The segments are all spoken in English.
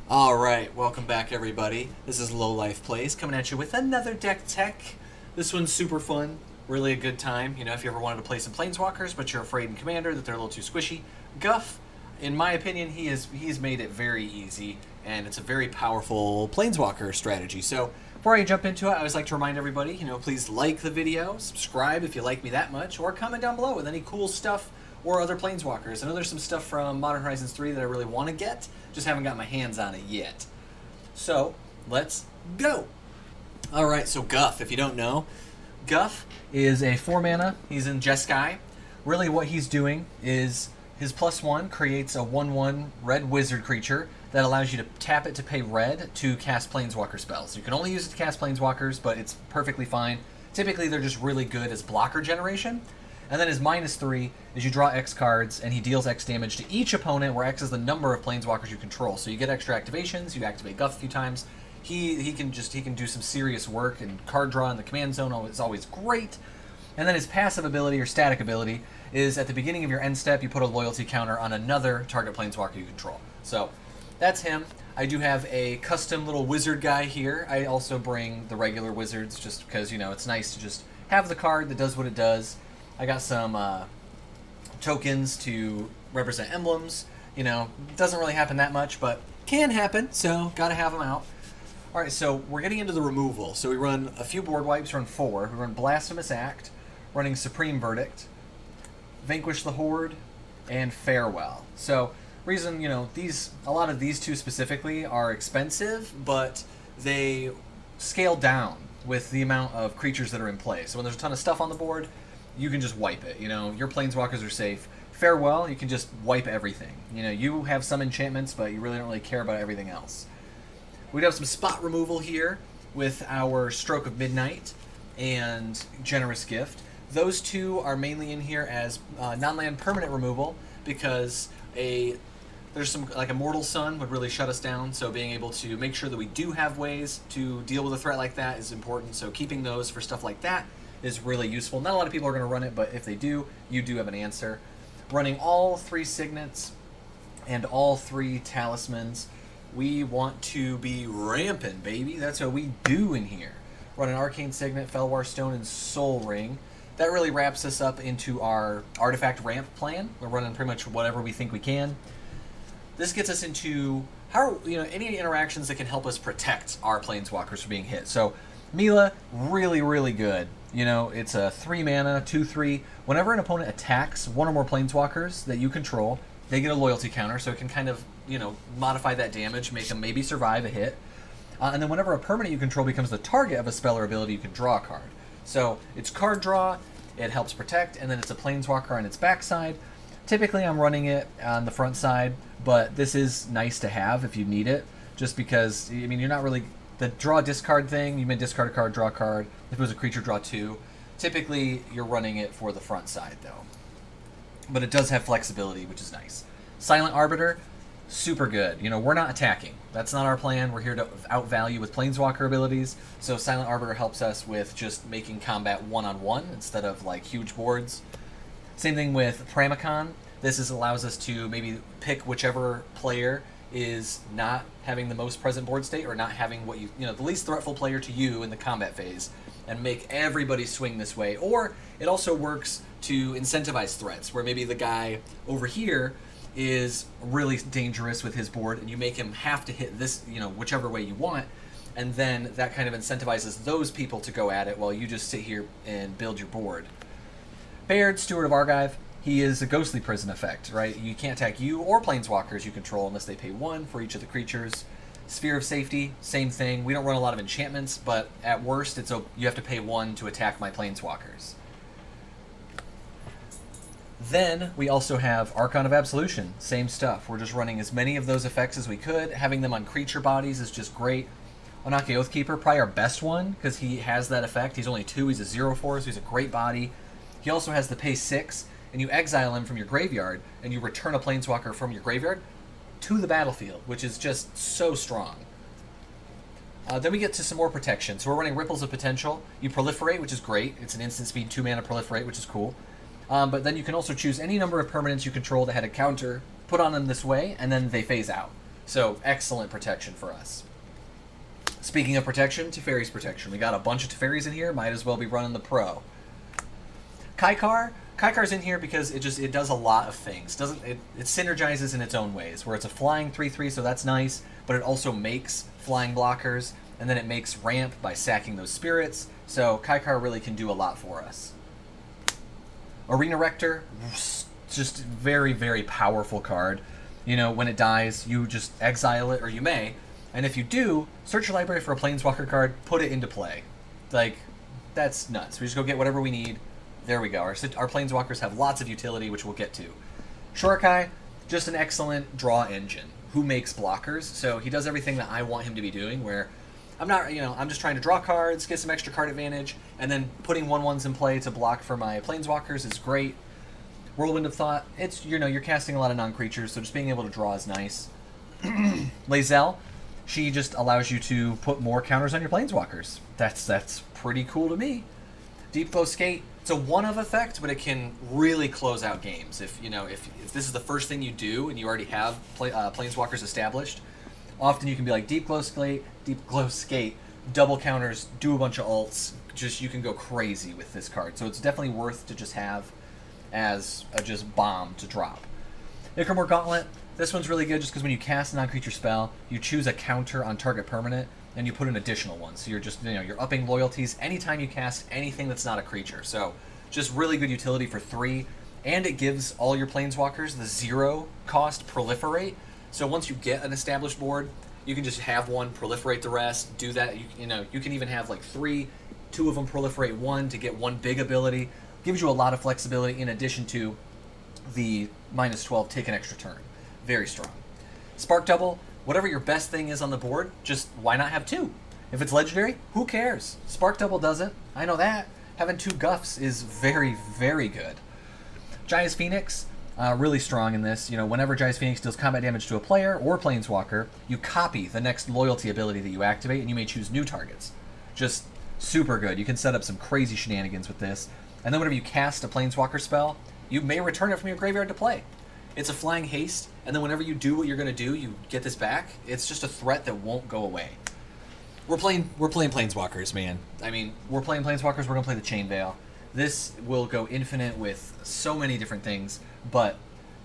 Alright, welcome back everybody. This is Low Life Plays coming at you with another deck tech. This one's super fun, really a good time. You know, if you ever wanted to play some Planeswalkers, but you're afraid in Commander that they're a little too squishy, Guff, in my opinion, he's made it very easy, and it's a very powerful Planeswalker strategy. So, before I jump into it, I always like to remind everybody, please like the video, subscribe if you like me that much, or comment down below with any cool stuff or other Planeswalkers. I know there's some stuff from Modern Horizons 3 that I really want to get, just haven't got my hands on it yet. So, let's go! Alright, so Guff, if you don't know, Guff is a 4-mana, he's in Jeskai. Really what he's doing is his +1 creates a 1/1 red wizard creature that allows you to tap it to pay red to cast Planeswalker spells. You can only use it to cast Planeswalkers, but it's perfectly fine. Typically they're just really good as blocker generation. And then his -3 is you draw X cards, and he deals X damage to each opponent, where X is the number of Planeswalkers you control. So you get extra activations, you activate Guff a few times. He can do some serious work, and card draw in the command zone is always great. And then his passive ability, or static ability, is at the beginning of your end step, you put a loyalty counter on another target Planeswalker you control. So that's him. I do have a custom little wizard guy here. I also bring the regular wizards just because, it's nice to just have the card that does what it does. I got some tokens to represent emblems. Doesn't really happen that much, but can happen, so gotta have them out. Alright, so we're getting into the removal. So we run a few board wipes, run 4. We run Blasphemous Act, running Supreme Verdict, Vanquish the Horde, and Farewell. So, reason, a lot of these two specifically are expensive, but they scale down with the amount of creatures that are in play. So when there's a ton of stuff on the board, you can just wipe it. Your Planeswalkers are safe. Farewell, you can just wipe everything. You have some enchantments, but you really don't really care about everything else. We'd have some spot removal here with our Stroke of Midnight and Generous Gift. Those two are mainly in here as non-land permanent removal because there's some, like a Mortal Sun would really shut us down, so being able to make sure that we do have ways to deal with a threat like that is important, so keeping those for stuff like that is really useful. Not a lot of people are going to run it, but if they do, you do have an answer. Running all 3 Signets and all 3 Talismans, we want to be rampant, baby. That's what we do in here. Run an Arcane Signet, Felwar Stone, and Soul Ring. That really wraps us up into our Artifact Ramp plan. We're running pretty much whatever we think we can. This gets us into any interactions that can help us protect our Planeswalkers from being hit. So Mila, really, really good. It's a 3-mana, 2/3. Whenever an opponent attacks one or more Planeswalkers that you control, they get a loyalty counter, so it can kind of, modify that damage, make them maybe survive a hit. And then whenever a permanent you control becomes the target of a spell or ability, you can draw a card. So it's card draw, it helps protect, and then it's a Planeswalker on its backside. Typically I'm running it on the front side, but this is nice to have if you need it, just because, you're not really... The draw discard thing, you may discard a card, draw a card. If it was a creature, draw 2. Typically, you're running it for the front side, though. But it does have flexibility, which is nice. Silent Arbiter, super good. We're not attacking. That's not our plan. We're here to outvalue with Planeswalker abilities. So Silent Arbiter helps us with just making combat one-on-one instead of, huge boards. Same thing with Pramicon. This allows us to maybe pick whichever player is not having the most present board state, or not having what the least threatful player to you in the combat phase, and make everybody swing this way. Or it also works to incentivize threats, where maybe the guy over here is really dangerous with his board, and you make him have to hit this, whichever way you want, and then that kind of incentivizes those people to go at it while you just sit here and build your board. Baird, Steward of Archive. He is a ghostly prison effect, right? You can't attack you or Planeswalkers you control unless they pay 1 for each of the creatures. Sphere of Safety, same thing. We don't run a lot of enchantments, but at worst, you have to pay 1 to attack my Planeswalkers. Then we also have Archon of Absolution, same stuff. We're just running as many of those effects as we could. Having them on creature bodies is just great. Onaki Oathkeeper, probably our best one, because he has that effect. He's only 2, he's a 0/4, so he's a great body. He also has the pay 6, and you exile him from your graveyard, and you return a Planeswalker from your graveyard to the battlefield, which is just so strong. Then we get to some more protection. So we're running Ripples of Potential. You proliferate, which is great. It's an instant speed 2-mana proliferate, which is cool. But then you can also choose any number of permanents you control that had a counter, put on them this way, and then they phase out. So, excellent protection for us. Speaking of protection, Teferi's protection. We got a bunch of Teferis in here, might as well be running the Pro. Kaikar's in here because it does a lot of things. It synergizes in its own ways, where it's a flying 3/3, so that's nice, but it also makes flying blockers, and then it makes ramp by sacking those spirits, so Kaikar really can do a lot for us. Arena Rector, just very, very powerful card. You know, when it dies, you just exile it, or you may, and if you do, search your library for a Planeswalker card, put it into play. Like, that's nuts. We just go get whatever we need. There we go. Our Planeswalkers have lots of utility, which we'll get to. Shorakai, just an excellent draw engine who makes blockers, so he does everything that I want him to be doing, where I'm just trying to draw cards, get some extra card advantage, and then putting 1/1s in play to block for my Planeswalkers is great. Whirlwind of Thought, you're casting a lot of non-creatures, so just being able to draw is nice. Lae'zel, she just allows you to put more counters on your Planeswalkers. That's pretty cool to me. Deep Glow Skate, it's a one-of effect, but it can really close out games. If this is the first thing you do and you already have Planeswalkers established, often you can be like Deep Glow Skate, double counters, do a bunch of alts. You can go crazy with this card. So it's definitely worth to just have as a just bomb to drop. Icramore Gauntlet, this one's really good just because when you cast a non-creature spell, you choose a counter on target permanent, and you put an additional one. So you're just, you're upping loyalties anytime you cast anything that's not a creature. So just really good utility for 3, and it gives all your Planeswalkers the 0 cost proliferate. So once you get an established board, you can just have one proliferate the rest, do that. You can even have like 3, 2 of them proliferate 1 to get 1 big ability. Gives you a lot of flexibility in addition to the -12 take an extra turn. Very strong. Spark Double, whatever your best thing is on the board, just why not have 2? If it's legendary, who cares? Spark Double does it. I know that. Having 2 Guffs is very, very good. Jaya's Phoenix, really strong in this. Whenever Jaya's Phoenix deals combat damage to a player or Planeswalker, you copy the next loyalty ability that you activate, and you may choose new targets. Just super good. You can set up some crazy shenanigans with this. And then whenever you cast a Planeswalker spell, you may return it from your graveyard to play. It's a flying haste, and then whenever you do what you're going to do, you get this back. It's just a threat that won't go away. We're playing Planeswalkers, man. I mean, we're playing Planeswalkers, we're going to play the Chain Veil. This will go infinite with so many different things, but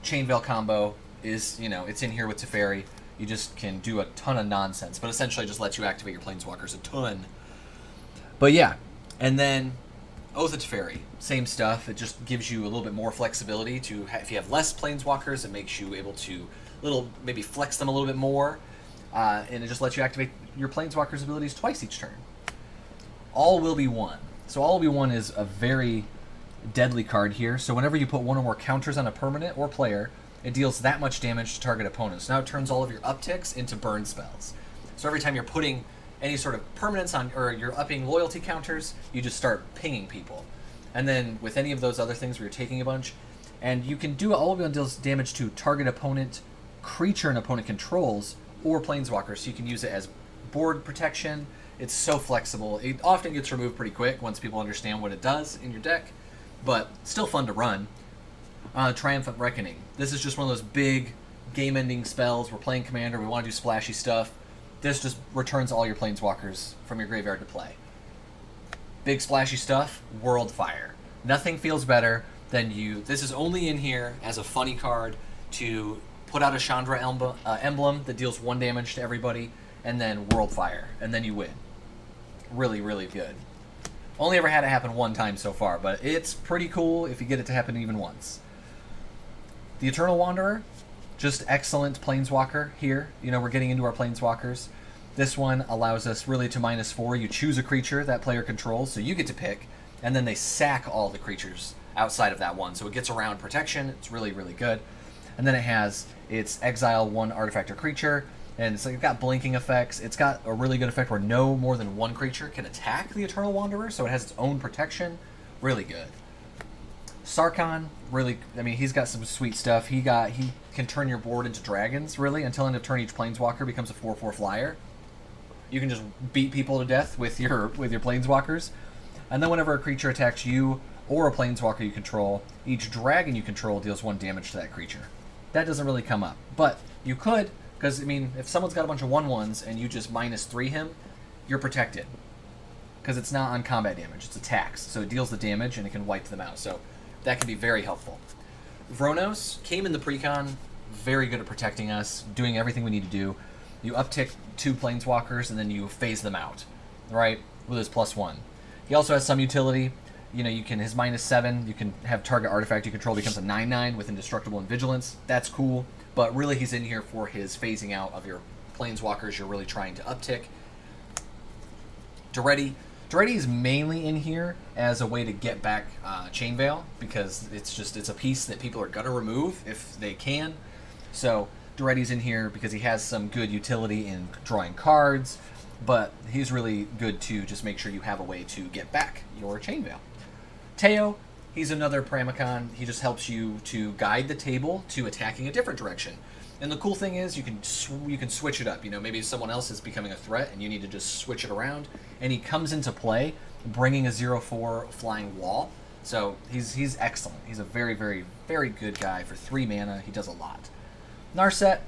Chain Veil combo is, it's in here with Teferi. You just can do a ton of nonsense, but essentially just lets you activate your Planeswalkers a ton. But yeah, and then Oath of Teferi, same stuff. It just gives you a little bit more flexibility to, if you have less Planeswalkers, it makes you able to maybe flex them a little bit more, and it just lets you activate your Planeswalkers' abilities twice each turn. All Will Be One. So All Will Be One is a very deadly card here. So whenever you put 1 or more counters on a permanent or player, it deals that much damage to target opponents. Now it turns all of your upticks into burn spells. So every time you're putting any sort of permanence on, or you're upping loyalty counters, you just start pinging people. And then with any of those other things where you're taking a bunch, and you can do All of it deals damage to target opponent, creature and opponent controls, or Planeswalkers, so you can use it as board protection. It's so flexible. It often gets removed pretty quick once people understand what it does in your deck, but still fun to run. Triumphant Reckoning. This is just one of those big game-ending spells. We're playing Commander, we want to do splashy stuff. This just returns all your Planeswalkers from your graveyard to play. Big splashy stuff, World Fire. Nothing feels better than this is only in here as a funny card to put out a Chandra emblem that deals 1 damage to everybody, and then World Fire, and then you win. Really, really good. Only ever had it happen 1 time so far, but it's pretty cool if you get it to happen even once. The Eternal Wanderer, just excellent Planeswalker here. We're getting into our Planeswalkers. This one allows us really to -4. You choose a creature that player controls, so you get to pick, and then they sack all the creatures outside of that one. So it gets around protection. It's really, really good. And then it has its exile 1 artifact or creature, and it's got blinking effects. It's got a really good effect where no more than 1 creature can attack the Eternal Wanderer, so it has its own protection. Really good. Sarkhan, really, he's got some sweet stuff. He can turn your board into dragons, really, until end of turn each Planeswalker becomes a 4/4 flyer. You can just beat people to death with your Planeswalkers. And then whenever a creature attacks you or a Planeswalker you control, each dragon you control deals 1 damage to that creature. That doesn't really come up. But you could Because, I mean, if someone's got a bunch of 1/1s and you just -3 him, you're protected. Because it's not on combat damage, it's attacks. So it deals the damage and it can wipe them out. So that can be very helpful. Vronos came in the precon, very good at protecting us, doing everything we need to do. You uptick 2 Planeswalkers and then you phase them out, right? With his +1. He also has some utility. You know, you can, his -7, you can have target artifact you control becomes a 9/9 with Indestructible and Vigilance. That's cool. But really he's in here for his phasing out of your Planeswalkers you're really trying to uptick. Daretti is mainly in here as a way to get back Chain Veil, because it's a piece that people are going to remove if they can. So Daretti's in here because he has some good utility in drawing cards, but he's really good to just make sure you have a way to get back your Chain Veil. Teo, he's another Pramicon. He just helps you to guide the table to attacking a different direction. And the cool thing is you can switch it up. You know, maybe someone else is becoming a threat and you need to just switch it around. And he comes into play bringing a 0/4 flying wall. So he's excellent. He's a very, very, very good guy for 3 mana. He does a lot. Narset,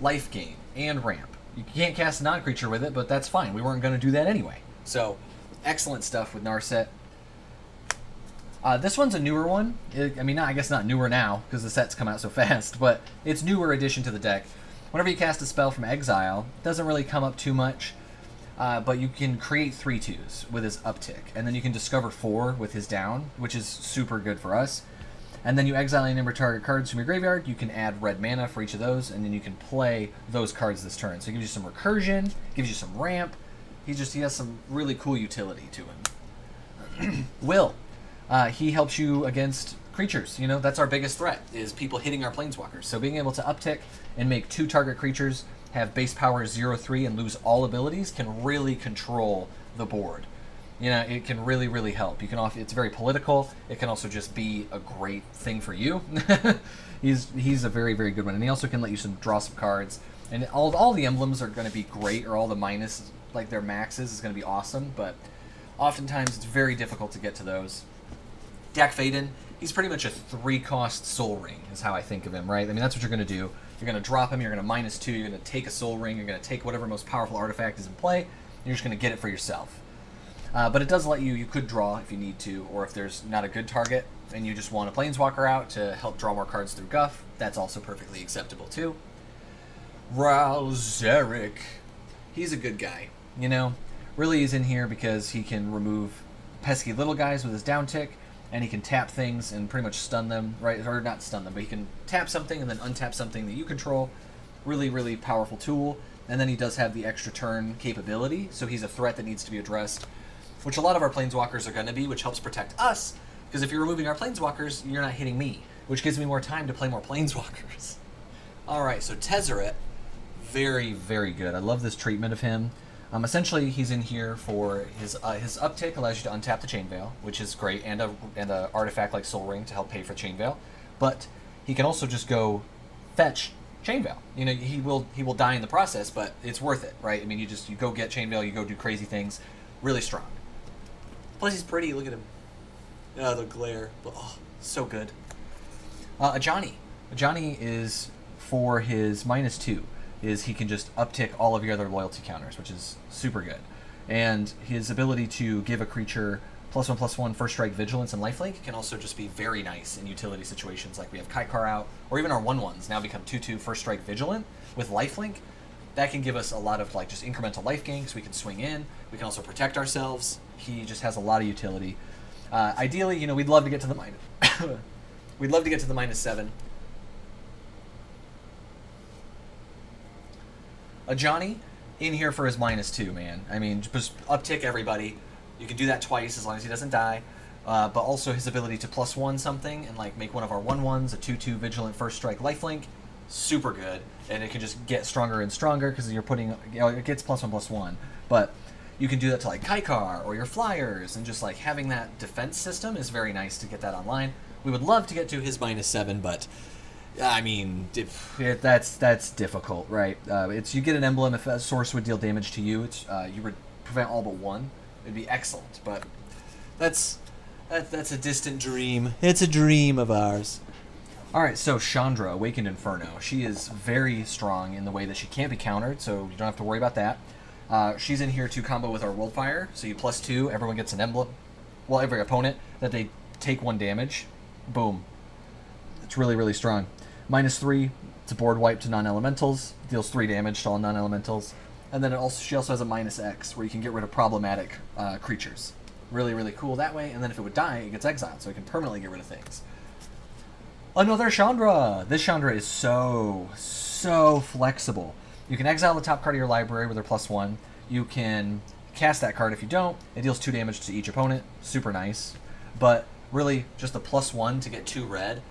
life gain and ramp. You can't cast a non-creature with it, but that's fine. We weren't going to do that anyway. So excellent stuff with Narset. This one's a newer one. I guess not newer now, because the sets come out so fast, but it's newer addition to the deck. Whenever you cast a spell from exile, it doesn't really come up too much, but you can create 3/2s with his uptick, and then you can discover 4 with his down, which is super good for us. And then you exile any number of target cards from your graveyard, you can add red mana for each of those, and then you can play those cards this turn. So it gives you some recursion, gives you some ramp. He has some really cool utility to him. Will. He helps you against creatures. You know, that's our biggest threat, is people hitting our Planeswalkers. So being able to uptick and make 2 target creatures have base power 0/3 and lose all abilities can really control the board. You know, it can really, really help. It's very political. It can also just be a great thing for you. He's a very, very good one. And he also can let you draw some cards. And all the emblems are going to be great, or all the minus, like their maxes, is going to be awesome. But oftentimes it's very difficult to get to those. Dak Faden, he's pretty much a 3-cost Soul Ring, is how I think of him, right? I mean, that's what you're going to do. You're going to drop him, you're going to -2, you're going to take a Soul Ring, you're going to take whatever most powerful artifact is in play, and you're just going to get it for yourself. But it does let you could draw if you need to, or if there's not a good target, and you just want a Planeswalker out to help draw more cards through Guff, that's also perfectly acceptable too. Ralzeric, he's a good guy, you know? Really he's in here because he can remove pesky little guys with his down tick, and he can tap things and pretty much stun them, right? Or not stun them, but he can tap something and then untap something that you control. Really, really powerful tool. And then he does have the extra turn capability, so he's a threat that needs to be addressed, which a lot of our Planeswalkers are going to be, which helps protect us, because if you're removing our Planeswalkers, you're not hitting me, which gives me more time to play more Planeswalkers. Alright, so Tezzeret, very, very good. I love this treatment of him. Essentially, he's in here for his uptick allows you to untap the Chain Veil, which is great, and a artifact like Soul Ring to help pay for Chain Veil. But he can also just go fetch Chain Veil. You know, he will die in the process, but it's worth it, right? I mean, you go get Chain Veil, you go do crazy things, really strong. Plus, he's pretty. Look at him. Oh, the glare. Oh, so good. Ajani is for his -2. Is he can just uptick all of your other loyalty counters, which is super good. And his ability to give a creature +1/+1 first strike vigilance and lifelink can also just be very nice in utility situations, like we have Kaikar out, or even our 1/1s now become 2/2 first strike vigilant with lifelink. That can give us a lot of like just incremental life gain, so we can swing in. We can also protect ourselves. He just has a lot of utility. Ideally, you know, we'd love to get to the -7. Ajani, in here for his -2, man. I mean, just uptick everybody. You can do that twice as long as he doesn't die. But also his ability to +1 something and like make one of our 1/1s a 2/2 vigilant first strike lifelink, super good. And it can just get stronger and stronger because you're putting, you know, it gets +1/+1. But you can do that to like Kaikar or your flyers, and just like having that defense system is very nice to get that online. We would love to get to his -7, but I mean, that's difficult, right? You get an emblem if a source would deal damage to you. You would prevent all but 1. It'd be excellent, but that's a distant dream. It's a dream of ours. Alright, so Chandra, Awakened Inferno. She is very strong in the way that she can't be countered, so you don't have to worry about that. She's in here to combo with our Worldfire, so you +2, everyone gets an emblem. Well, every opponent, that they take 1 damage. Boom. It's really, really strong. -3, it's a board wipe to non-elementals, deals 3 damage to all non-elementals. And then she also has a -X, where you can get rid of problematic creatures. Really, really cool that way, and then if it would die, it gets exiled, so it can permanently get rid of things. Another Chandra! This Chandra is so flexible. You can exile the top card of your library with her +1. You can cast that card if you don't. It deals 2 damage to each opponent. Super nice. But really, just the +1 to get 2 red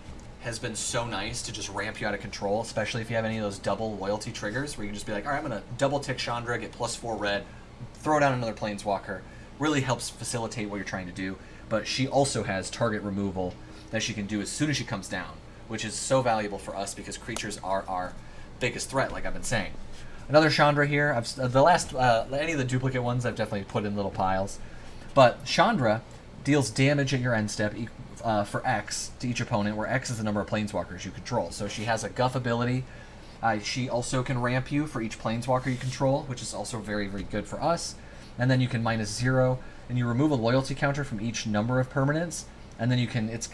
has been so nice to just ramp you out of control, especially if you have any of those double loyalty triggers where you can just be like, alright, I'm going to double tick Chandra, get +4 red, throw down another Planeswalker. Really helps facilitate what you're trying to do. But she also has target removal that she can do as soon as she comes down, which is so valuable for us because creatures are our biggest threat, like I've been saying. Another Chandra here. Any of the duplicate ones I've definitely put in little piles. But Chandra deals damage at your end step for X to each opponent, where X is the number of Planeswalkers you control. So she has a Guff ability. She also can ramp you for each Planeswalker you control, which is also very, very good for us. And then you can -0, and you remove a loyalty counter from each number of permanents. And then you can, it's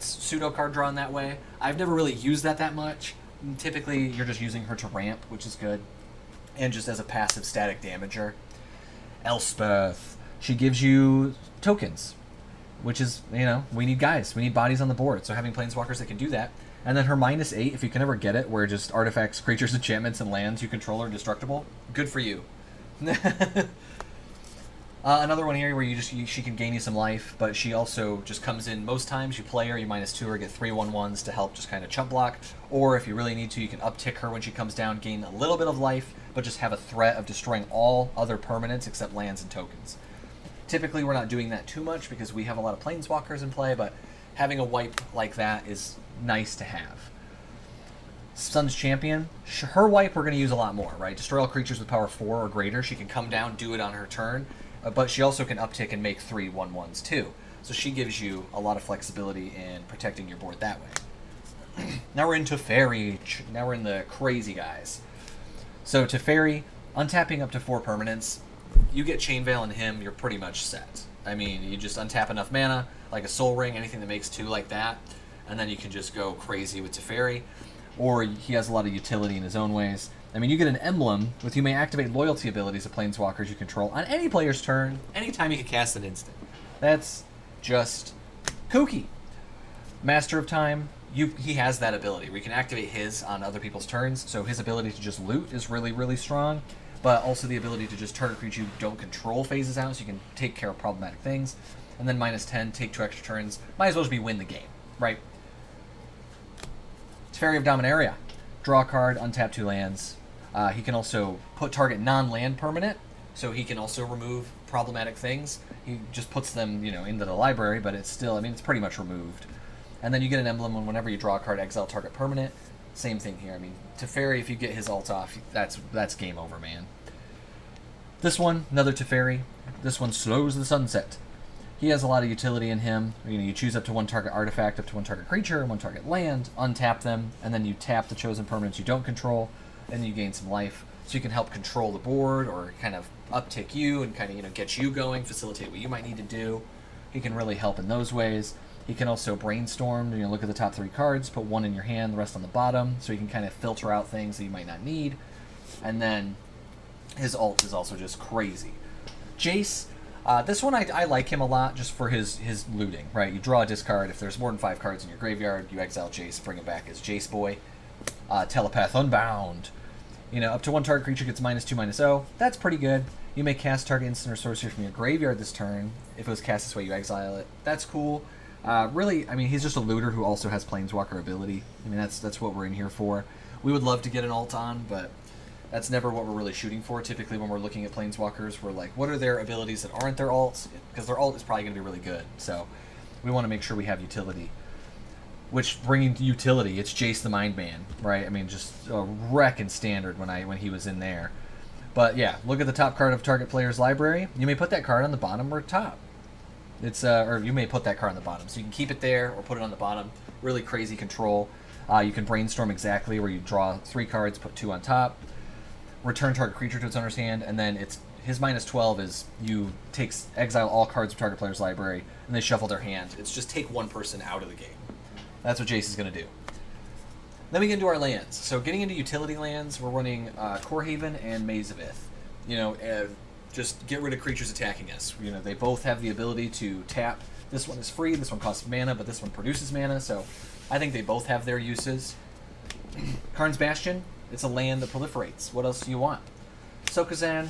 pseudo card drawn that way. I've never really used that much. Typically, you're just using her to ramp, which is good. And just as a passive static damager. Elspeth. She gives you tokens, which is, we need guys. We need bodies on the board. So having Planeswalkers that can do that. And then her -8, if you can ever get it, where just artifacts, creatures, enchantments, and lands you control are destructible. Good for you. Another one here where she can gain you some life, but she also just comes in most times. You play her, you -2 her, get 3/1/1s to help just kind of chump block. Or if you really need to, you can uptick her when she comes down, gain a little bit of life, but just have a threat of destroying all other permanents except lands and tokens. Typically, we're not doing that too much because we have a lot of Planeswalkers in play, but having a wipe like that is nice to have. Sun's Champion, her wipe we're going to use a lot more, right? Destroy all creatures with power 4 or greater. She can come down, do it on her turn. But she also can uptick and make 3/1/1s too. So she gives you a lot of flexibility in protecting your board that way. Now we're into Teferi. Now we're in the crazy guys. So Teferi, untapping up to 4 permanents. You get Chain Veil and him, you're pretty much set. I mean, you just untap enough mana, like a Soul Ring, anything that makes 2 like that, and then you can just go crazy with Teferi. Or he has a lot of utility in his own ways. I mean, you get an emblem with you may activate loyalty abilities of Planeswalkers you control on any player's turn, anytime you can cast an instant. That's just kooky. Master of Time, he has that ability where you can activate his on other people's turns, so his ability to just loot is really, really strong, but also the ability to just turn a creature you don't control phases out, so you can take care of problematic things. And then -10, take 2 extra turns. Might as well just be win the game, right? Teferi of Dominaria. Draw a card, untap 2 lands. He can also put target non-land permanent, so he can also remove problematic things. He just puts them, into the library, but it's still, it's pretty much removed. And then you get an emblem when whenever you draw a card, exile target permanent. Same thing here. Teferi, if you get his ult off, that's game over, man. This one, another Teferi. This one slows the sunset. He has a lot of utility in him. You choose up to 1 target artifact, up to 1 target creature, 1 target land, untap them, and then you tap the chosen permanents you don't control, and you gain some life. So you can help control the board, or kind of uptick you, and kind of, get you going, facilitate what you might need to do. He can really help in those ways. He can also brainstorm, look at the top 3 cards, put 1 in your hand, the rest on the bottom, so you can kind of filter out things that you might not need. And then his ult is also just crazy. Jace, this one I like him a lot just for his looting, right? You draw a discard. If there's more than 5 cards in your graveyard, you exile Jace, bring it back as Jace Boy. Telepath Unbound. Up to 1 target creature gets -2/-0. That's pretty good. You may cast target instant or sorcery from your graveyard this turn. If it was cast this way, you exile it. That's cool. Really, he's just a looter who also has Planeswalker ability. That's what we're in here for. We would love to get an ult on, but that's never what we're really shooting for. Typically, when we're looking at Planeswalkers, we're like, what are their abilities that aren't their ults? Because their ult is probably going to be really good. So we want to make sure we have utility. Which, bringing utility, it's Jace the Mind Man, right? Just a wreck in Standard when he was in there. But yeah, look at the top card of target player's library. You may put that card on the bottom or top. Or you may put that card on the bottom, so you can keep it there or put it on the bottom. Really crazy control. You can brainstorm exactly where you draw 3 cards, put 2 on top, return target creature to its owner's hand, and then his -12 is you exile all cards from target player's library, and they shuffle their hand. It's just take one person out of the game. That's what Jace is going to do. Then we get into our lands. So getting into utility lands, we're running Core Haven and Maze of Ith. Just get rid of creatures attacking us. They both have the ability to tap. This one is free, this one costs mana, but this one produces mana, so I think they both have their uses. Karn's Bastion, it's a land that proliferates. What else do you want? Sokazan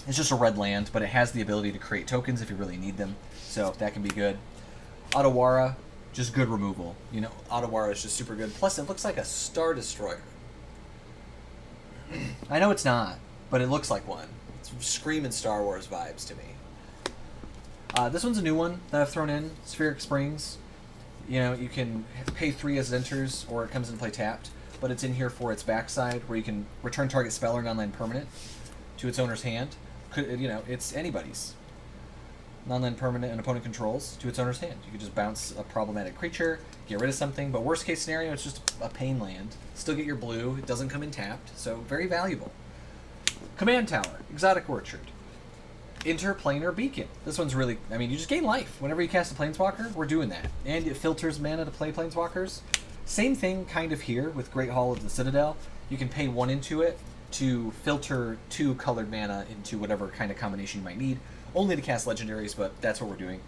is just a red land, but it has the ability to create tokens if you really need them, so that can be good. Otawara, just good removal. Otawara is just super good. Plus, it looks like a Star Destroyer. I know it's not, but it looks like one. It's screaming Star Wars vibes to me. This one's a new one that I've thrown in, Spheric Springs. You can pay 3 as it enters, or it comes in play tapped, but it's in here for its backside, where you can return target spell or non-land permanent to its owner's hand. It's anybody's. Non-land permanent an opponent controls to its owner's hand. You could just bounce a problematic creature, get rid of something, but worst case scenario, it's just a pain land. Still get your blue, it doesn't come in tapped, so very valuable. Command Tower, Exotic Orchard. Interplanar Beacon. This one's really, you just gain life. Whenever you cast a Planeswalker, we're doing that. And it filters mana to play Planeswalkers. Same thing kind of here with Great Hall of the Citadel. You can pay 1 into it to filter 2 colored mana into whatever kind of combination you might need. Only to cast legendaries, but that's what we're doing.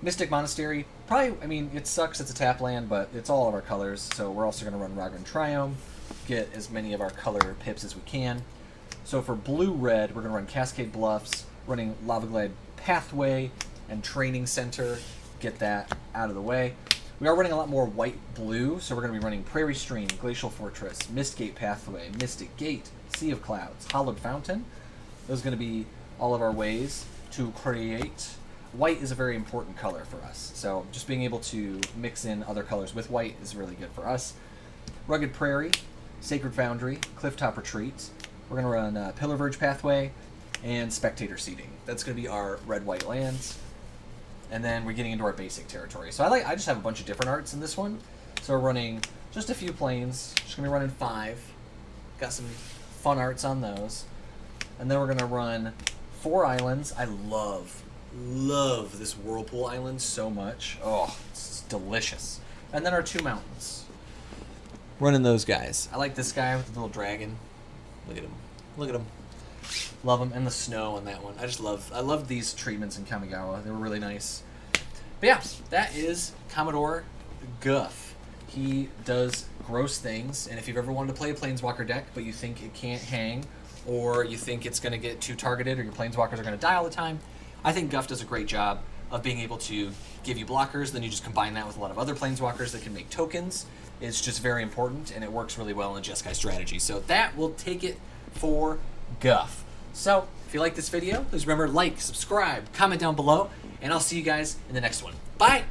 Mystic Monastery, probably, it sucks, it's a tap land, but it's all of our colors, so we're also going to run Ragran Triome, get as many of our color pips as we can. So for blue-red, we're going to run Cascade Bluffs, running Lava Glide Pathway and Training Center, get that out of the way. We are running a lot more white-blue, so we're going to be running Prairie Stream, Glacial Fortress, Mistgate Pathway, Mystic Gate, Sea of Clouds, Hollowed Fountain. Those are going to be all of our ways to create. White is a very important color for us, so just being able to mix in other colors with white is really good for us. Rugged Prairie, Sacred Foundry, Clifftop Retreat. We're going to run Pillar Verge Pathway and Spectator Seating. That's going to be our red-white lands. And then we're getting into our basic territory. So I just have a bunch of different arts in this one. So we're running just a few planes. Just going to be running 5. Got some fun arts on those. And then we're going to run 4 islands. I love this Whirlpool Island so much. Oh, it's delicious. And then our 2 mountains. Running those guys. I like this guy with the little dragon. Look at him. Look at him. Love him. And the snow on that one. I love these treatments in Kamigawa. They were really nice. But yeah, that is Commodore Guff. He does gross things, and if you've ever wanted to play a Planeswalker deck, but you think it can't hang, or you think it's going to get too targeted, or your Planeswalkers are going to die all the time, I think Guff does a great job of being able to give you blockers, then you just combine that with a lot of other Planeswalkers that can make tokens. It's just very important, and it works really well in a Jeskai strategy. So that will take it for Guff. So, if you like this video, please remember, like, subscribe, comment down below, and I'll see you guys in the next one. Bye!